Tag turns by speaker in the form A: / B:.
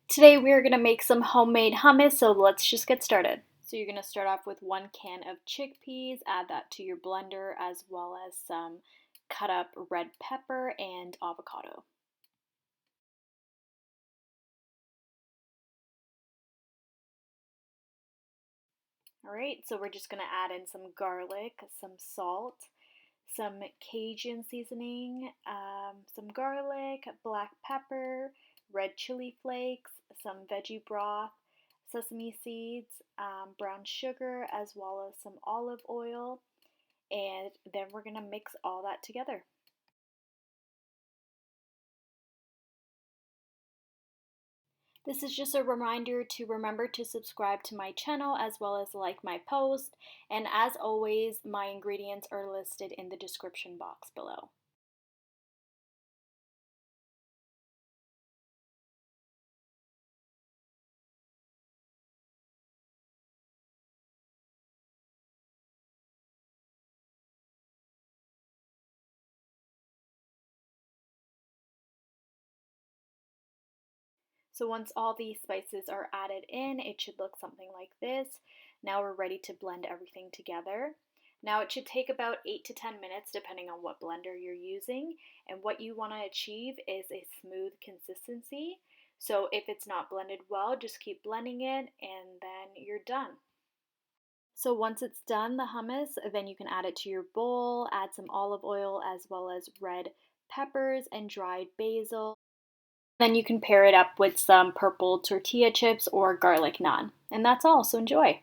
A: Today we are going to make some homemade hummus, so let's just get started. So you're going to start off with 1 can of chickpeas, add that to your blender as well as some cut up red pepper and avocado. Alright, so we're just going to add in some garlic, some salt, some Cajun seasoning, some garlic, black pepper, red chili flakes, some veggie broth, sesame seeds, brown sugar, as well as some olive oil, and then we're going to mix all that together. This is just a reminder to remember to subscribe to my channel as well as like my post, and as always, my ingredients are listed in the description box below. So once all these spices are added in, it should look something like this. Now we're ready to blend everything together. Now it should take about 8 to 10 minutes depending on what blender you're using, and what you want to achieve is a smooth consistency. So if it's not blended well, just keep blending it and then you're done. So once it's done, the hummus, then you can add it to your bowl, add some olive oil as well as red peppers and dried basil. Then you can pair it up with some purple tortilla chips or garlic naan. And that's all, so enjoy.